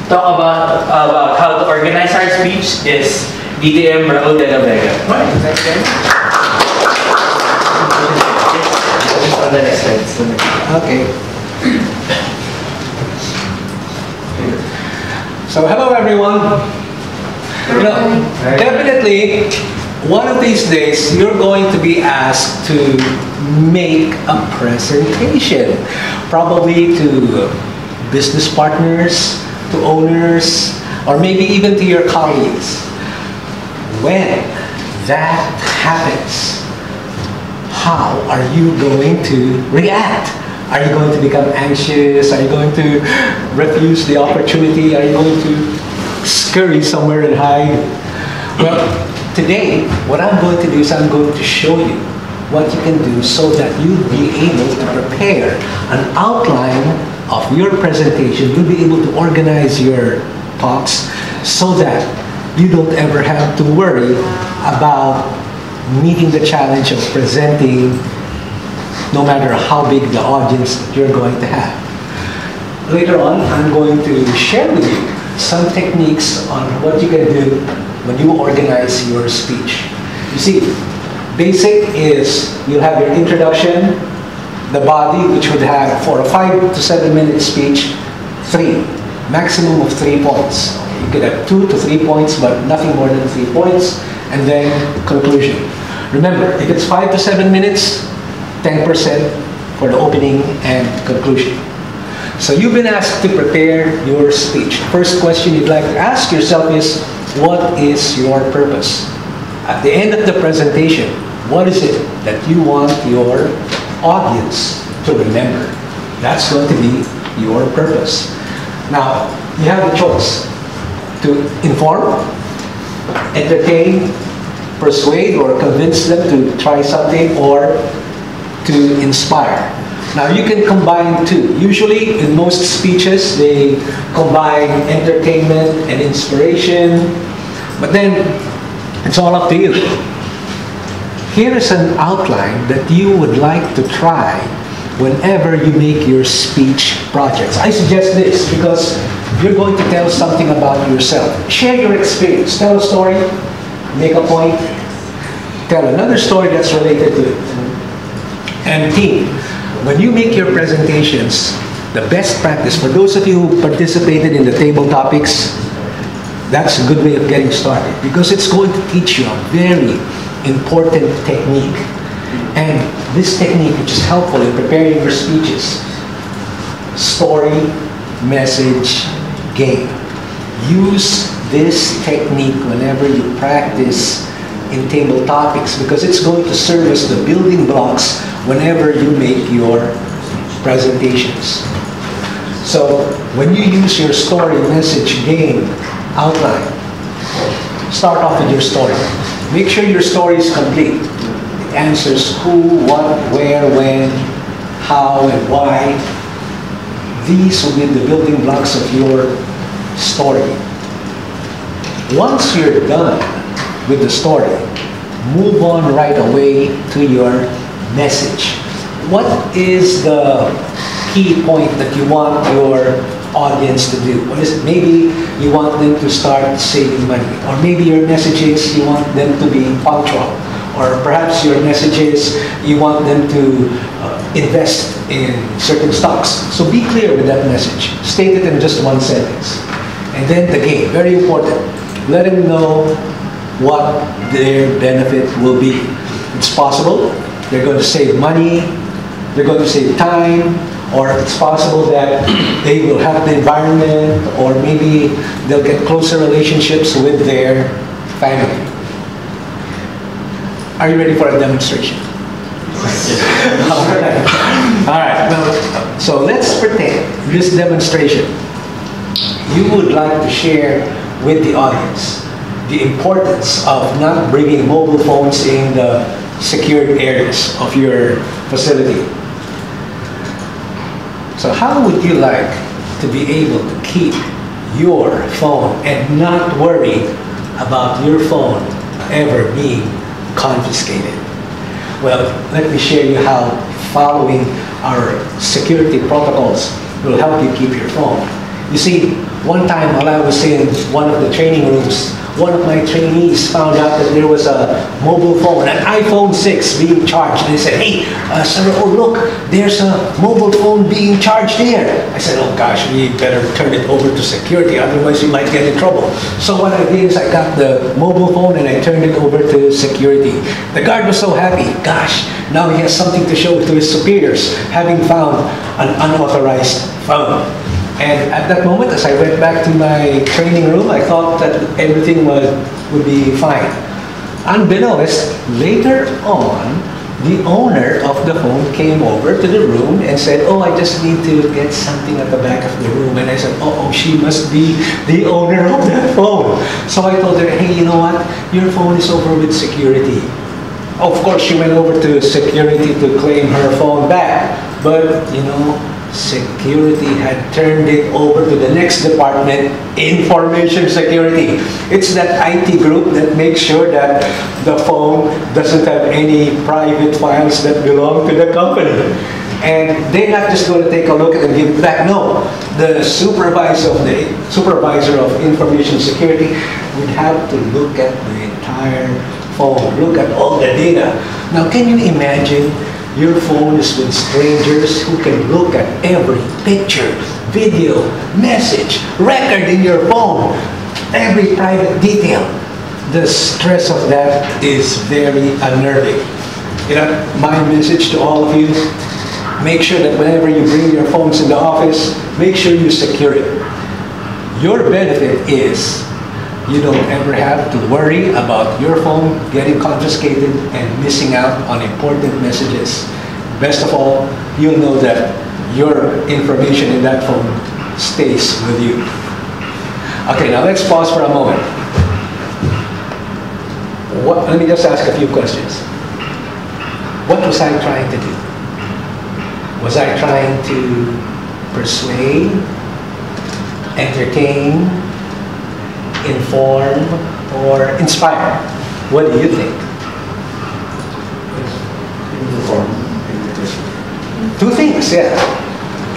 talk about how to organize our speech is DTM Raul de la Vega. On the next slide. Okay. So hello everyone. You know, definitely one of these days you're going to be asked to make a presentation, probably to business partners, to owners, or maybe even to your colleagues. When that happens, how are you going to react? Are you going to become anxious? Are you going to refuse the opportunity? Are you going to scurry somewhere and hide? Well, today, what I'm going to do is I'm going to show you what you can do so that you'll be able to prepare an outline of your presentation. You'll be able to organize your thoughts so that you don't ever have to worry about meeting the challenge of presenting, no matter how big the audience you're going to have. Later on, I'm going to share with you some techniques on what you can do when you organize your speech. You see, basic is you have your introduction, the body, which would have, for a 5 to 7 minute speech, 3, maximum of 3 points. You could have 2 to 3 points, but nothing more than 3 points, and then conclusion. Remember, if it's 5 to 7 minutes, 10% for the opening and conclusion. So you've been asked to prepare your speech. First question you'd like to ask yourself is, what is your purpose? At the end of the presentation, what is it that you want your audience to remember? That's going to be your purpose. Now, you have the choice to inform, entertain, persuade, or convince them to try something, or to inspire. Now, you can combine two. Usually, in most speeches, they combine entertainment and inspiration, but then it's all up to you. Here is an outline that you would like to try whenever you make your speech projects. I suggest this because you're going to tell something about yourself. Share your experience. Tell a story, make a point, tell another story that's related to it. And team, when you make your presentations, the best practice, for those of you who participated in the table topics, that's a good way of getting started because it's going to teach you a very important technique. And this technique, which is helpful in preparing your speeches: story, message, game. Use this technique whenever you practice in table topics because it's going to serve as the building blocks whenever you make your presentations. So when you use your story, message, game, outline, start off with your story. Make sure your story is complete. It answers who, what, where, when, how, and why. These will be the building blocks of your story. Once you're done with the story, move on right away to your message. What is the key point that you want your audience to do? What is it? Maybe you want them to start saving money, or maybe your message is you want them to be punctual, or perhaps your message is you want them to invest in certain stocks. So be clear with that message. State it in just one sentence. And then the game, very important. Let them know what their benefit will be. It's possible they're going to save money, they're going to save time, or it's possible that they will help the environment, or maybe they'll get closer relationships with their family. Are you ready for a demonstration? All right. Well, so let's pretend this demonstration you would like to share with the audience the importance of not bringing mobile phones in the secured areas of your facility. So how would you like to be able to keep your phone and not worry about your phone ever being confiscated? Well, let me share you how following our security protocols will help you keep your phone You see, one time while I was in one of the training rooms, one of my trainees found out that there was a mobile phone, an iPhone 6 being charged. And they said, hey, Sir Raul, look, there's a mobile phone being charged here. I said, oh gosh, we better turn it over to security, otherwise we might get in trouble. So what I did is I got the mobile phone and I turned it over to security. The guard was so happy. Gosh, now he has something to show to his superiors, having found an unauthorized phone. And at that moment, as I went back to my training room, I thought that everything would be fine. Unbeknownst, later on, the owner of the phone came over to the room and said, oh, I just need to get something at the back of the room. And I said, oh, she must be the owner of that phone. So I told her, hey, you know what? Your phone is over with security. Of course, she went over to security to claim her phone back. But, you know, security had turned it over to the next department, information security. It's that IT group that makes sure that the phone doesn't have any private files that belong to the company. And they're not just going to take a look at it and give it back. No, the supervisor of information security would have to look at the entire phone, look at all the data. Now, can you imagine? Your phone is with strangers who can look at every picture, video, message, record in your phone, every private detail. The stress of that is very unnerving. You know, my message to all of you, make sure that whenever you bring your phones in the office, make sure you secure it. Your benefit is you don't ever have to worry about your phone getting confiscated and missing out on important messages. Best of all, you'll know that your information in that phone stays with you. Okay, now let's pause for a moment. Let me just ask a few questions. What was I trying to do? Was I trying to persuade, entertain, inform, or inspire? What do you think? Inform. Two things, yeah.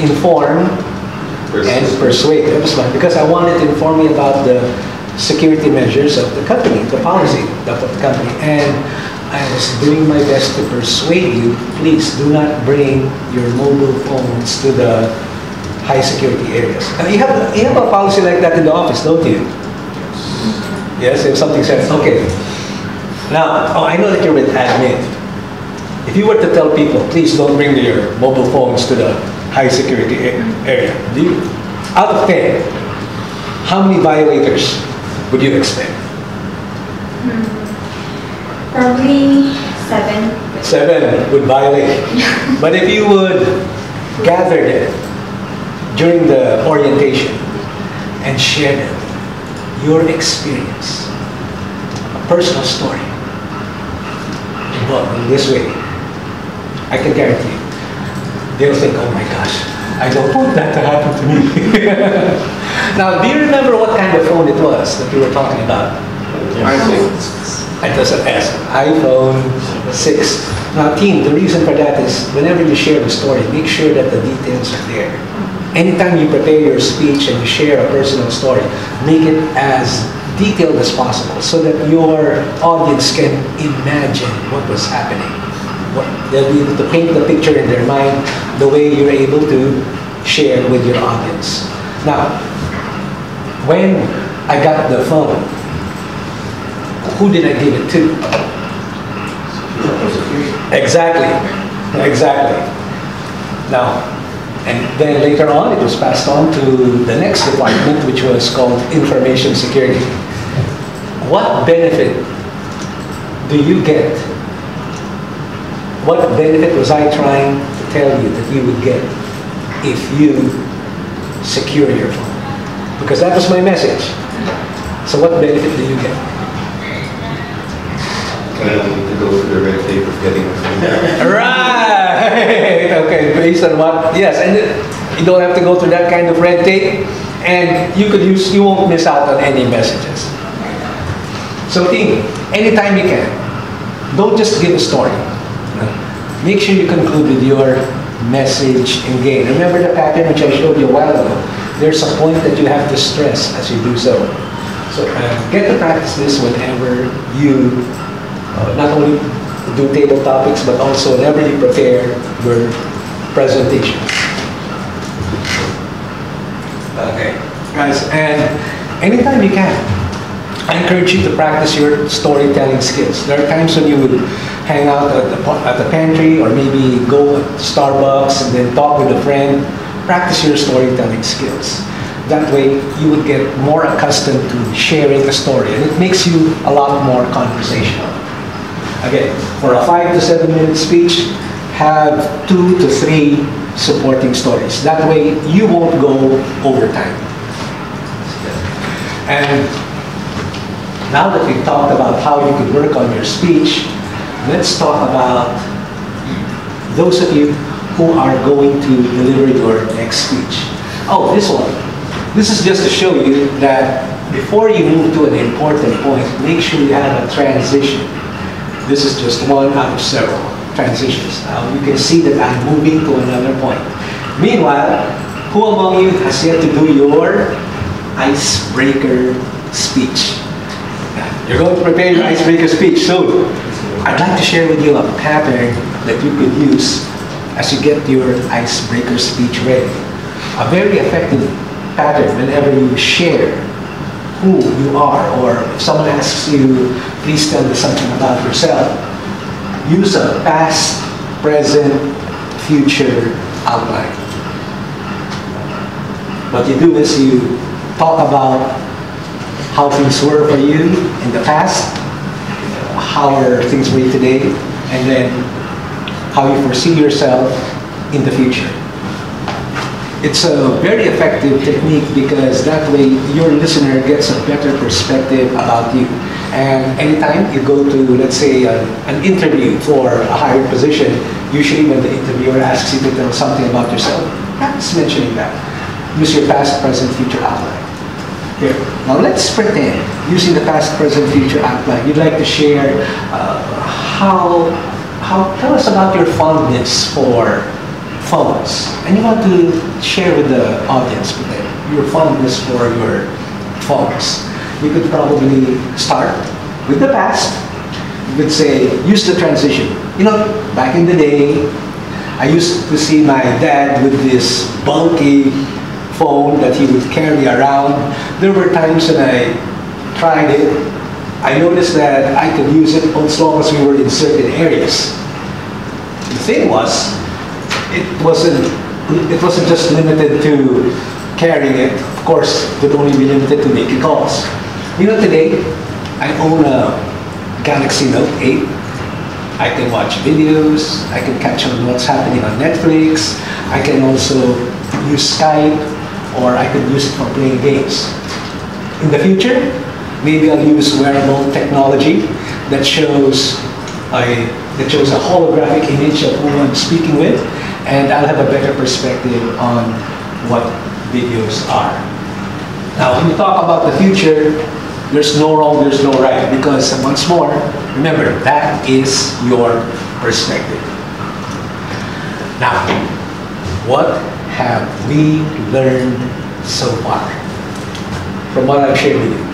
Inform and persuade. That was fun because I wanted to inform you about the security measures of the company, the policy of the company. And I was doing my best to persuade you, please do not bring your mobile phones to the high security areas. You have a policy like that in the office, don't you? Yes, if something says, okay. Now, I know that you're with admin. If you were to tell people, please don't bring your mobile phones to the high security area, out of 10, how many violators would you expect? Probably 7. 7 would violate. But if you would gather them during the orientation and share them, your experience, a personal story, involved in this way, I can guarantee you, they'll think, oh my gosh, I don't want that to happen to me. Now, do you remember what kind of phone it was that we were talking about? It was an S, iPhone 6. Now, team, the reason for that is whenever you share the story, make sure that the details are there. Anytime you prepare your speech and you share a personal story, make it as detailed as possible so that your audience can imagine what was happening. They'll be able to paint the picture in their mind the way you're able to share with your audience. Now, when I got the phone, who did I give it to? Exactly. Now, and then later on, it was passed on to the next department, which was called Information Security. What benefit do you get? What benefit was I trying to tell you that you would get if you secure your phone? Because that was my message. So what benefit do you get? I don't need to go through the red tape of getting a phone. Right! Okay, based on what? Yes, and you don't have to go through that kind of red tape, and you won't miss out on any messages. So team, anytime you can, don't just give a story. Make sure you conclude with your message and gain. Remember the pattern which I showed you a while ago. there's a point that you have to stress as you do so. So get to practice this whenever you not only do table topics, but also whenever you prepare your presentation. Okay, guys, and anytime you can, I encourage you to practice your storytelling skills. There are times when you would hang out at the pantry or maybe go to Starbucks and then talk with a friend. Practice your storytelling skills. That way, you would get more accustomed to sharing a story, and it makes you a lot more conversational. Again, for a 5 to 7 minute speech, have 2 to 3 supporting stories. That way, you won't go over time. And now that we've talked about how you could work on your speech, let's talk about those of you who are going to deliver your next speech. Oh, this one. This is just to show you that before you move to an important point, make sure you have a transition. This is just one out of several transitions. Now you can see that I'm moving to another point. Meanwhile, who among you has yet to do your icebreaker speech? You're going to prepare your icebreaker speech soon. I'd like to share with you a pattern that you could use as you get your icebreaker speech ready. A very effective pattern whenever you share who you are, or if someone asks you, please tell me something about yourself, use a past, present, future outline. What you do is you talk about how things were for you in the past, how are things for you today, and then how you foresee yourself in the future. It's a very effective technique because that way your listener gets a better perspective about you. And anytime you go to, let's say, an interview for a higher position, usually when the interviewer asks you to tell something about yourself, practice mentioning that. Use your past, present, future outline. Here. Now let's pretend, using the past, present, future outline, you'd like to share tell us about your fondness for phones. And you want to share with the audience your fondness for your phones. You could probably start with the past. You could say, use the transition. You know, back in the day, I used to see my dad with this bulky phone that he would carry around. There were times when I tried it. I noticed that I could use it as long as we were in certain areas. The thing was, it wasn't just limited to carrying it. Of course, it would only be limited to making calls. You know, today, I own a Galaxy Note 8. I can watch videos, I can catch on what's happening on Netflix, I can also use Skype, or I could use it for playing games. In the future, maybe I'll use wearable technology that shows a holographic image of who I'm speaking with, and I'll have a better perspective on what videos are. Now, when we talk about the future, there's no wrong, there's no right, because once more, remember, that is your perspective. Now, what have we learned so far from what I've shared with you?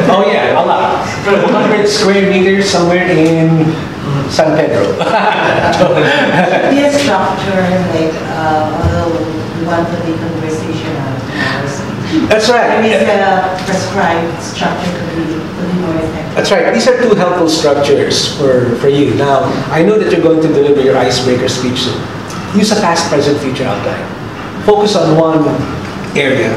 Oh yeah, a lot. 100 square meters somewhere in San Pedro. Be a structure, like, although we want to be conversational. That's right. There is a prescribed structure to be more effective. That's right. These are two helpful structures for you. Now, I know that you're going to deliver your icebreaker speech soon. Use a past, present, future outline. Focus on one area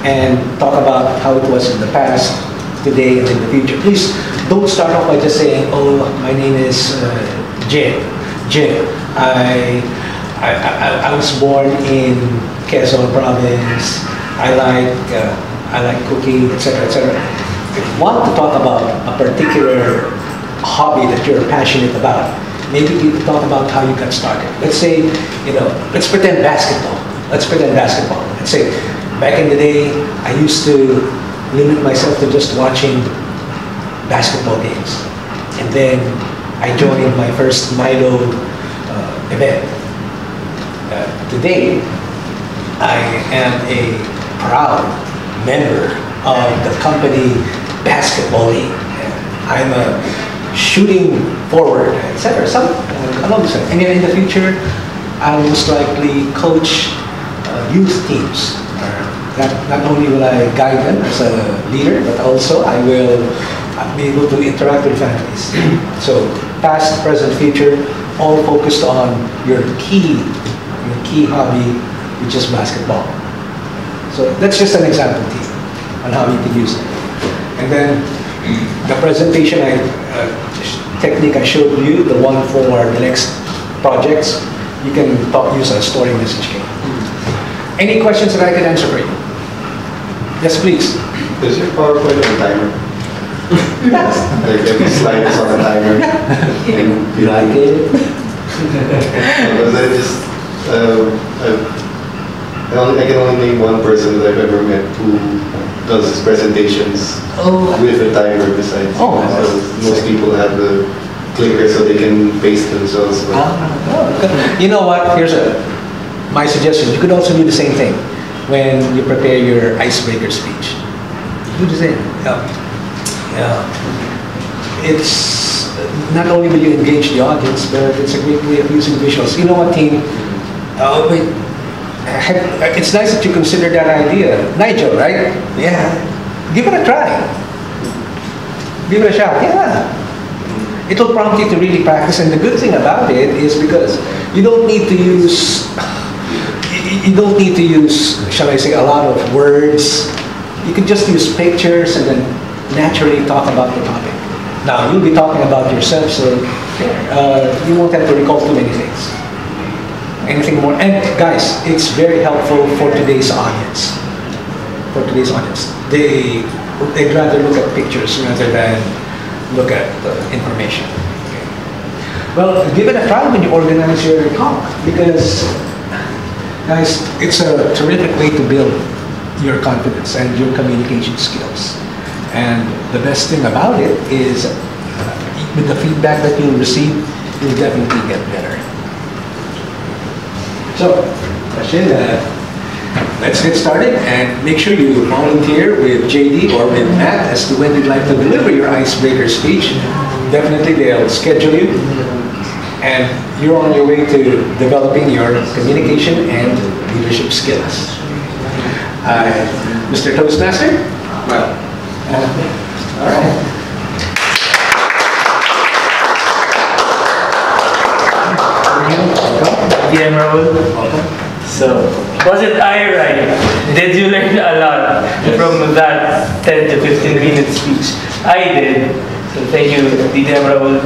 and talk about how it was in the past, today, and in the future. Please don't start off by just saying, oh, my name is Jim. I was born in Quezon Province. I like cooking, etc., etc. If you want to talk about a particular hobby that you're passionate about, maybe you could talk about how you got started. Let's say, let's pretend basketball. Let's say, back in the day, I used to limit myself to just watching basketball games. And then I joined my first Milo event. Today, I am a proud member of the company basketball league. I'm shooting forward, etc. Along the side. And then in the future, I'll most likely coach youth teams. Not only will I guide them as a leader, but also I will be able to interact with families. So past, present, future, all focused on your key hobby, which is basketball. So that's just an example, team, on how you can use it. And then the presentation technique I showed you, the one for the next projects, you can use a story message game. Any questions that I can answer for you? Yes, please. Does your PowerPoint have a timer? Yes. Like every slide is on a timer. And You like it? because I can only name one person that I've ever met who does his presentations with a timer besides. Oh. So most people have the clicker so they can pace themselves. You know what? Here's my suggestion. You could also do the same thing when you prepare your icebreaker speech. Do the same. It's not only will you engage the audience, but it's a great way of using visuals. You know what, team? It's nice that you considered that idea. Nigel, right? Yeah. Give it a try. Give it a shot. Yeah. It'll prompt you to really practice, and the good thing about it is because you don't need to use, shall I say, a lot of words. You can just use pictures and then naturally talk about the topic. Now, you'll be talking about yourself, so you won't have to recall too many things. Anything more? And guys, it's very helpful for today's audience. They'd rather look at pictures rather than look at information. Okay. Well, give it a try when you organize your talk, because guys, it's a terrific way to build your confidence and your communication skills. And the best thing about it is with the feedback that you'll receive, you'll definitely get better. So, question, let's get started and make sure you volunteer with JD or with Matt as to when you'd like to deliver your icebreaker speech. Definitely they'll schedule you, and you're on your way to developing your communication and leadership skills. Mr. Toastmaster? Well, all right. DM Raul. So, wasn't I right? Did you learn a lot from that 10 to 15 minute speech? I did. So thank you, DM Raul.